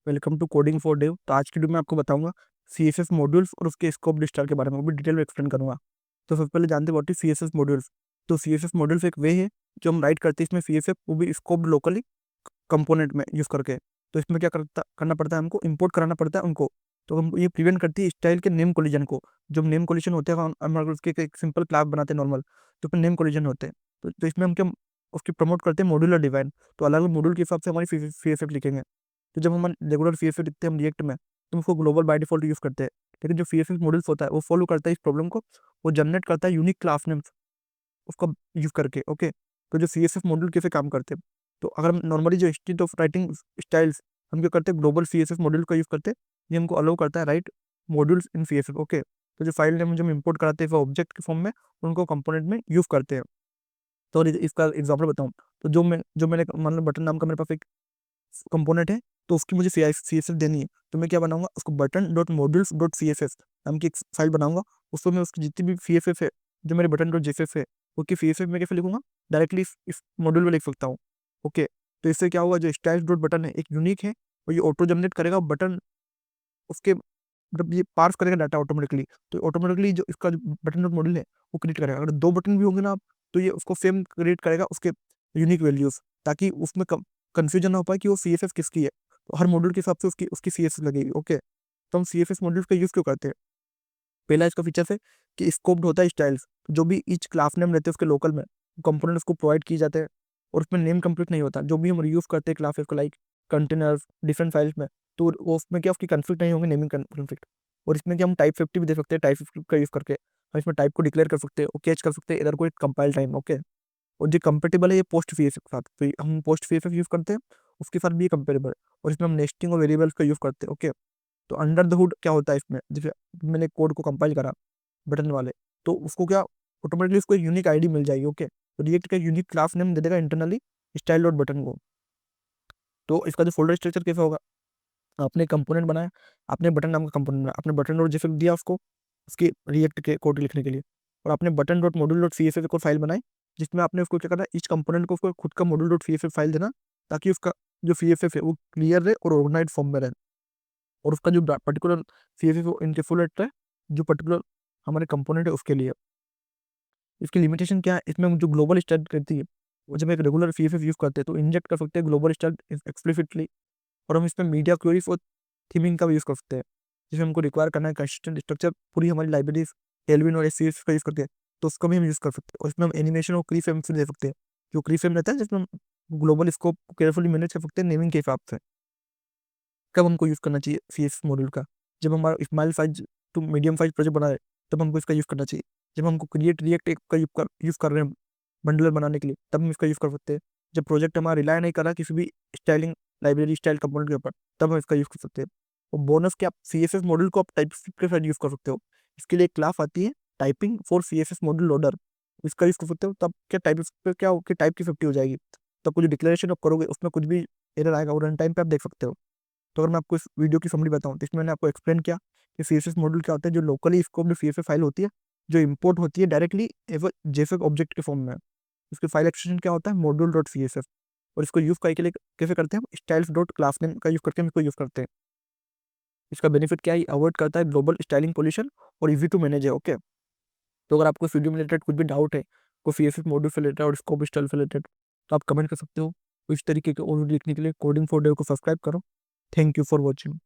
Welcome to coding for dev. तो आज की वीडियो में आपको बताऊंगा CSS मॉड्यूल्स और उसके स्कोप डिस्टार के बारे में, वो भी डिटेल में एक्सप्लेन करूंगा। तो सबसे पहले जानते हैं व्हाट इज CSS मॉड्यूल्स। तो CSS मॉड्यूल्स एक वे है जो हम राइट करते हैं इसमें CSS, वो भी स्कोप लोकली कंपोनेंट में यूज करके। तो इसमें क्या करना पड़ता है, हमको इंपोर्ट कराना पड़ता है उनको। तो हम ये प्रिवेंट करती है स्टाइल के नेम कोलिजन को। जो नेम कोलिजन होते हैं हम अगर उसके एक सिंपल क्लास बनाते हैं नॉर्मल, तो फिर नेम कोलिजन होते हैं। तो इसमें हम क्या उसकी प्रमोट करते हैं मॉड्यूलर डिजाइन। तो अलग अलग मॉड्यूल के हिसाब से हमारी CSS लिखेंगे। तो जब हम रेगुलर CSS लिखते हैं हम रिएक्ट में, तो हम उसको ग्लोबल बाय डिफॉल्ट यूज करते हैं। लेकिन जो CSS मॉड्यूल्स होता है वो फॉलो करता है इस प्रॉब्लम को, वो जनरेट करता है यूनिक क्लास नेम्स उसको यूज करके। ओके, तो जो CSS मॉड्यूल कैसे काम करते हैं, तो अगर हम नॉर्मली जो इंस्टीट्यूट ऑफ राइटिंग स्टाइल्स, हम क्या करते हैं ग्लोबल CSS मॉड्यूल का यूज करते हैं। ये हमको अलाउ करता है राइट मॉड्यूल्स इन CSS। ओके, तो जो फाइल नेम जो हम इंपोर्ट कराते हैं वो ऑब्जेक्ट के फॉर्म में, उनको कंपोनेंट में यूज करते हैं। तो इसका एग्जाम्पल बताऊँ, तो मैंने मान लो बटन नाम का मेरे पास एक कंपोनेंट है, तो उसकी मुझे CSS देनी है। तो मैं क्या बनाऊंगा, उसको button dot modules dot CSS नाम की एक फाइल बनाऊंगा। उसमें मैं उसकी जितनी भी CSS है, जो मेरे बटन डॉट JSS है, उसकी CSS में कैसे लिखूंगा, डायरेक्टली इस मॉड्यूल में लिख सकता हूँ। ओके, तो इससे क्या होगा, जो स्टाइल्स डॉट बटन है एक यूनिक है, और ये ऑटो जनरेट करेगा बटन उसके, मतलब ये पार्स करेगा डाटा ऑटोमेटिकली। तो ऑटोमेटिकली जो इसका जो बटन डॉट मॉड्यूल है वो क्रिएट करेगा। अगर दो बटन भी होंगे ना, तो ये उसको सेम क्रिएट करेगा उसके यूनिक वैल्यूज, ताकि उसमें कंफ्यूजन ना हो पाए कि वो CSS किसकी है। तो हर मॉड्यूल के हिसाब से उसकी उसकी CSS लगेगी। ओके, तो हम CSS मॉड्यूल का यूज क्यों करते हैं। पहला इसका फीचर है कि स्कोप्ड होता है स्टाइल्स, जो भी ईच क्लास नेम रहते हैं उसके लोकल में कंपोनेंट उसको प्रोवाइड किए जाते हैं, और उसमें नेम कंप्लीट नहीं होता। जो भी हम यूज करते हैं क्लासेस को, लाइक कंटेनर्स डिफरेंट फाइल्स में, तो वो उसमें क्या उसकी कन्फ्लिक्ट नहीं होंगे, नेमिंग कन्फ्लिक्ट। और इसमें क्या हम टाइप 50 भी दे सकते हैं, टाइप 50 का यूज करके हम इसमें टाइप को डिक्लेयर कर सकते हैं और कैच कर सकते हैं इधर कोई कंपाइल टाइम। ओके, और जो कंपेटेबल है ये पोस्ट CSS के साथ, तो हम पोस्ट CSS यूज करते हैं, उसके साथ भी ये कंपेटेबल है। और इसमें हम नेस्टिंग और वेरिएबल्स का यूज करते हैं। ओके, तो अंडर द हुड क्या होता है इसमें, जैसे मैंने कोड को कंपाइल करा बटन वाले, तो उसको क्या ऑटोमेटिकली उसको एक यूनिक आईडी मिल जाएगी। ओके, तो रिएक्ट का यूनिक क्लास नेम दे देगा इंटरनली स्टाइल डॉट बटन को। तो इसका जो फोल्डर स्ट्रक्चर कैसा होगा, आपने कंपोनेंट बनाया, आपने बटन नाम का कंपोनेंट बनाया, आपने बटन डॉट जेएसएफ दिया उसको उसकी रिएक्ट के कोड लिखने के लिए, और आपने button dot module dot CSS को फाइल बनाई, जिसमें आपने उसको क्या करना है, इच कंपोनेंट को उसको खुद का मॉड्यूल डॉट CSS फाइल देना, ताकि उसका जो CSS है वो क्लियर रहे और ऑर्गेनाइज फॉर्म में रहे। और उसका जो पर्टिकुलर CSS इनके फुल है, जो पर्टिकुलर हमारे कंपोनेंट है उसके लिए। इसकी लिमिटेशन क्या है, इसमें जो ग्लोबल स्टाइल करती है, वो जब एक रेगुलर CSS यूज करते हैं तो इंजेक्ट कर सकते हैं ग्लोबल स्टाइल एक्सप्लिसिटली। और हम इसमें मीडिया क्वेरीज और थीमिंग का भी यूज कर सकते हैं, जिसमें हमको रिक्वायर करना है कंसिस्टेंट स्ट्रक्चर, पूरी हमारी लाइब्रेरीज टेलविन और SCSS का यूज करते हैं, तो उसका भी हम यूज कर सकते हैं। और इसमें हम एनिमेशन और की फ्रेम दे सकते हैं, जो की फ्रेम रहता है जिसमें हम ग्लोबल स्कोप केयरफुली मैनेज कर सकते हैं नेमिंग के हिसाब से। कब हमको यूज करना चाहिए CSS मॉड्यूल का, जब हमारा small size to medium size project बना है, तब हमको इसका यूज करना चाहिए। जब हमको क्रिएट रिएक्ट का यूज कर रहे हैं बंडलर बनाने के लिए, तब हम इसका यूज कर सकते हैं। जब प्रोजेक्ट हमारा रिलाय नहीं कर रहा किसी भी स्टाइलिंग लाइब्रेरी स्टाइल कंपोनेंट के ऊपर, तब हम इसका यूज कर सकते हैं। और बोनस क्या, आप CSS मॉड्यूल को आप टाइपस्क्रिप्ट के साथ यूज कर सकते हो। इसके लिए एक क्लास आती है typing for CSS module loader, इसका यूज कर सकते हो। तब क्या टाइप पे क्या हो कि टाइप की 50 हो जाएगी, तब कुछ डिक्लेरेशन आप करोगे उसमें कुछ भी एरर आएगा और रन टाइम पे आप देख सकते हो। तो अगर मैं आपको इस वीडियो की समरी बताऊं, तो इसमें मैंने आपको एक्सप्लेन किया कि CSS मॉड्यूल क्या होता है, जो लोकली स्कोप CSS फाइल होती है, जो इंपोर्ट होती है डायरेक्टली एज JSON ऑब्जेक्ट के फॉर्म में। इसके फाइल एक्सटेंशन क्या होता है, मॉड्यूल डॉट CSS। और इसको यूज करने के लिए कैसे करते हैं, हम स्टाइल्स डॉट क्लास नेम का यूज करके हम इसको यूज करते हैं। इसका बेनिफिट क्या है, अवॉइड करता है ग्लोबल स्टाइलिंग पोल्यूशन और इजी टू मैनेज है। ओके, तो अगर आपको इस वीडियो में रिलेटेड कुछ भी डाउट है, कोई CSS मॉड्यूल से रिलेटेड और स्कोप स्टाइल से रिलेटेड, तो आप कमेंट कर सकते हो। तो इस तरीके के और लिखने के लिए कोडिंग फॉर डेव को सब्सक्राइब करो। Thank you for watching.